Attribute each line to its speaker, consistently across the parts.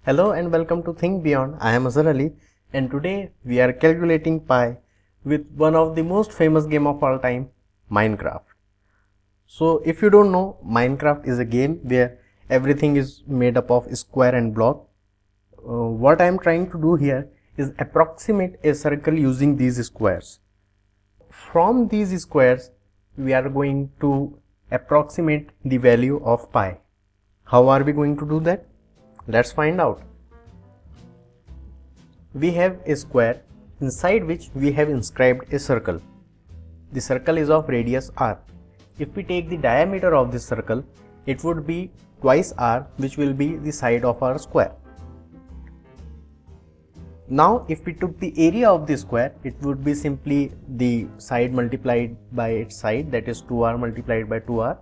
Speaker 1: Hello and welcome to Think Beyond. I am Azhar Ali and today we are calculating pi with one of the most famous game of all time, Minecraft. So if you don't know, Minecraft is a game where everything is made up of square and block. What I am trying to do here is approximate a circle using these squares. From these squares we are going to approximate the value of pi. How are we going to do that? Let's find out. We have a square inside which we have inscribed a circle. The circle is of radius r. If we take the diameter of this circle, it would be twice r, which will be the side of our square. Now if we took the area of the square, it would be simply the side multiplied by its side, that is 2r multiplied by 2r,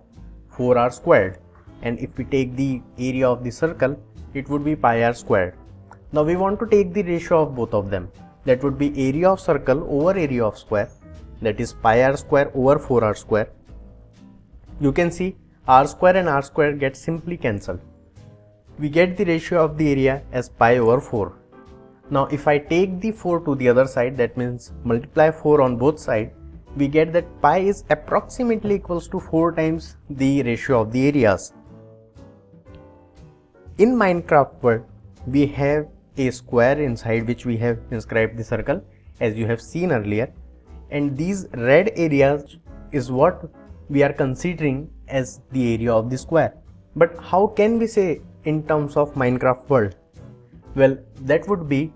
Speaker 1: 4r squared. And if we take the area of the circle, it would be pi r squared. Now we want to take the ratio of both of them. That would be area of circle over area of square, that is pi r square over 4r square. You can see r square and r square get simply cancelled. We get the ratio of the area as pi over 4. Now if I take the 4 to the other side, that means multiply 4 on both sides, we get that pi is approximately equals to 4 times the ratio of the areas. In Minecraft world, we have a square inside which we have inscribed the circle, as you have seen earlier, and these red areas is what we are considering as the area of the square. But how can we say in terms of Minecraft world? Well, that would be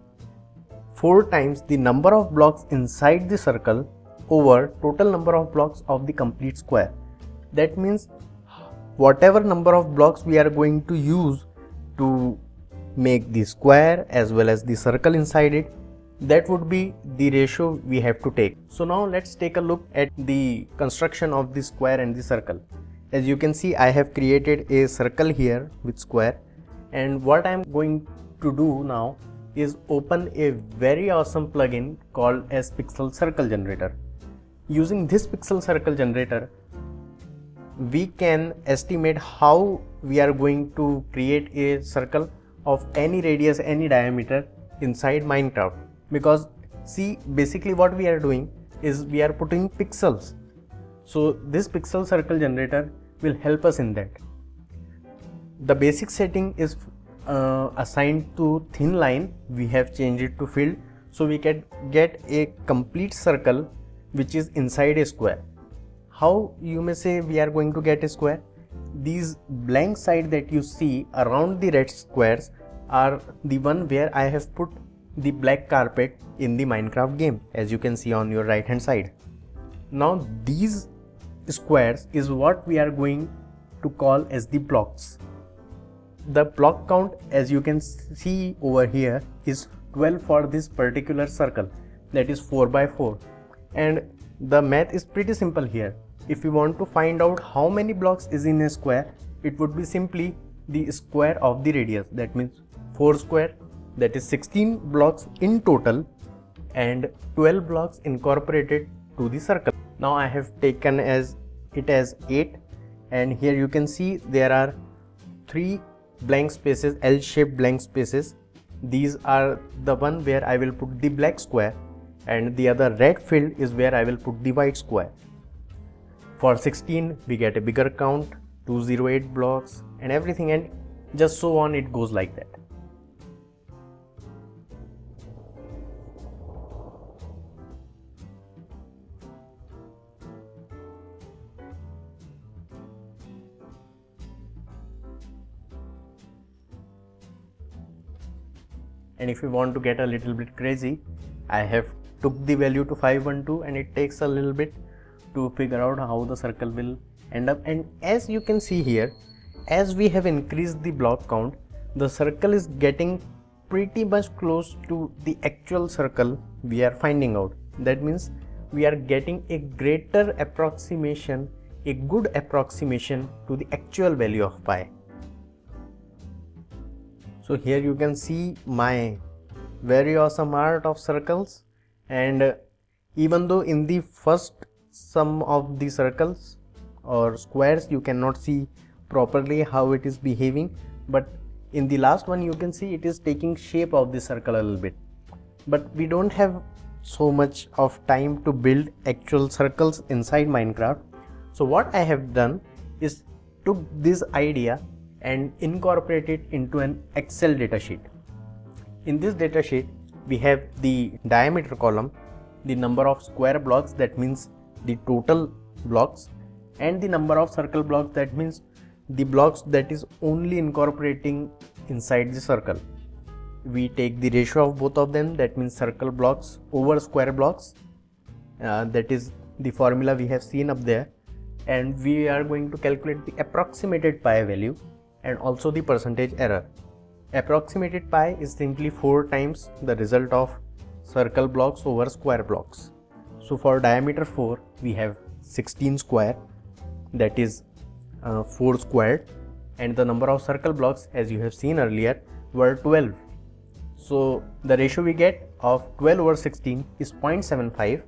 Speaker 1: 4 times the number of blocks inside the circle over total number of blocks of the complete square. That means whatever number of blocks we are going to use to make the square as well as the circle inside it, that would be the ratio we have to take. So now let's take a look at the construction of the square and the circle. As you can see, I have created a circle here with square, and what I am going to do now is open a very awesome plugin called as Pixel Circle Generator. Using this Pixel Circle Generator, we can estimate how we are going to create a circle of any radius, any diameter inside Minecraft. Because see, basically what we are doing is we are putting pixels. So this Pixel Circle Generator will help us in that. The basic setting is assigned to thin line. We have changed it to filled, so we can get a complete circle which is inside a square. How, you may say, we are going to get a square? These blank side that you see around the red squares are the one where I have put the black carpet in the Minecraft game, as you can see on your right hand side. Now these squares is what we are going to call as the blocks. The block count, as you can see over here, is 12 for this particular circle, that is 4 by 4. And the math is pretty simple here. If you want to find out how many blocks is in a square, it would be simply the square of the radius. That means 4 square, that is 16 blocks in total, and 12 blocks incorporated to the circle. Now I have taken it as 8, and here you can see there are 3 blank spaces, L-shaped blank spaces. These are the one where I will put the black square, and the other red field is where I will put the white square. For 16 we get a bigger count, 208 blocks and everything, and just so on, it goes like that. And if you want to get a little bit crazy, I have took the value to 512, and it takes a little bit to figure out how the circle will end up. And as you can see here, as we have increased the block count, the circle is getting pretty much close to the actual circle we are finding out. That means we are getting a greater approximation, a good approximation to the actual value of pi. So here you can see my very awesome art of circles, and even though in the first sum of the circles or squares you cannot see properly how it is behaving, but In the last one you can see it is taking shape of the circle a little bit, but we don't have so much of time to build actual circles inside Minecraft. So what I have done is took this idea and incorporate it into an Excel datasheet. In this datasheet we have the diameter column, the number of square blocks, that means the total blocks, and the number of circle blocks, that means the blocks that is only incorporating inside the circle. We take the ratio of both of them, that means circle blocks over square blocks, that is the formula we have seen up there, and we are going to calculate the approximated pi value and also the percentage error. Approximated pi is simply 4 times the result of circle blocks over square blocks. So for diameter 4 we have 16 square, that is 4 squared, and the number of circle blocks, as you have seen earlier, were 12. So the ratio we get of 12 over 16 is 0.75,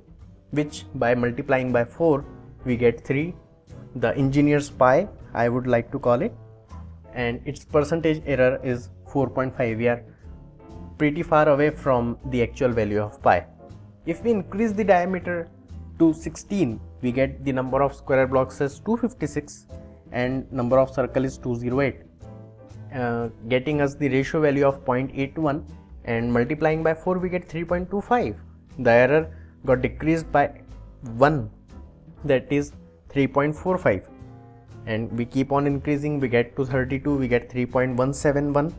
Speaker 1: which by multiplying by 4 we get 3, the engineer's pi I would like to call it, and its percentage error is 4.5. We are pretty far away from the actual value of pi. If we increase the diameter to 16, we get the number of square blocks as 256 and number of circle is 208, getting us the ratio value of 0.81, and multiplying by 4 we get 3.25. The error got decreased by 1, that is 3.45, and we keep on increasing, we get to 32, we get 3.171,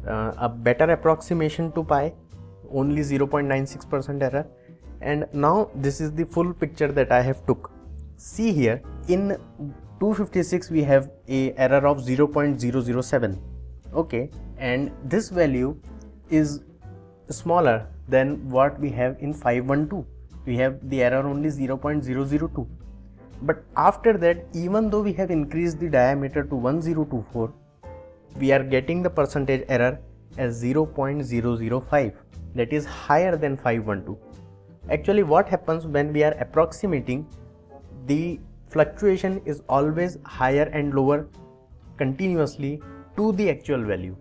Speaker 1: a better approximation to pi, only 0.96% error. And now this is the full picture that I have took. See here, in 256 we have a error of 0.007, okay, and this value is smaller than what we have in 512. We have the error only 0.002, but after that, even though we have increased the diameter to 1024, we are getting the percentage error as 0.005, that is higher than 512. Actually what happens when we are approximating, the fluctuation is always higher and lower continuously to the actual value.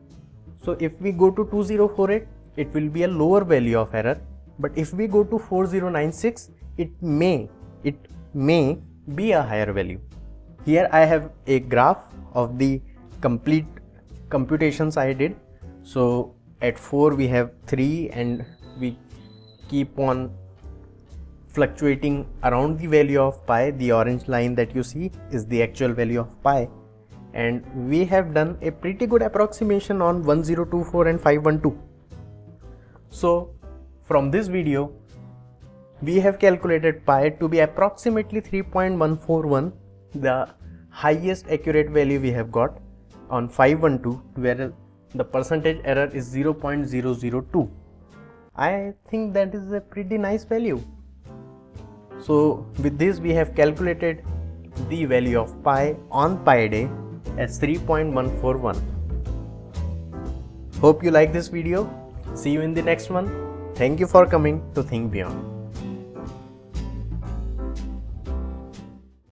Speaker 1: So if we go to 2048, it will be a lower value of error, but if we go to 4096, it may be a higher value. Here I have a graph of the complete computations I did. So at 4 we have 3, and we keep on fluctuating around the value of pi. The orange line that you see is the actual value of pi, and we have done a pretty good approximation on 1024 and 512. So from this video we have calculated pi to be approximately 3.141, the highest accurate value we have got on 512, where the percentage error is 0.002. I think that is a pretty nice value. So with this we have calculated the value of pi on Pi Day as 3.141. Hope you like this video. See you in the next one. Thank you for coming to Think Beyond.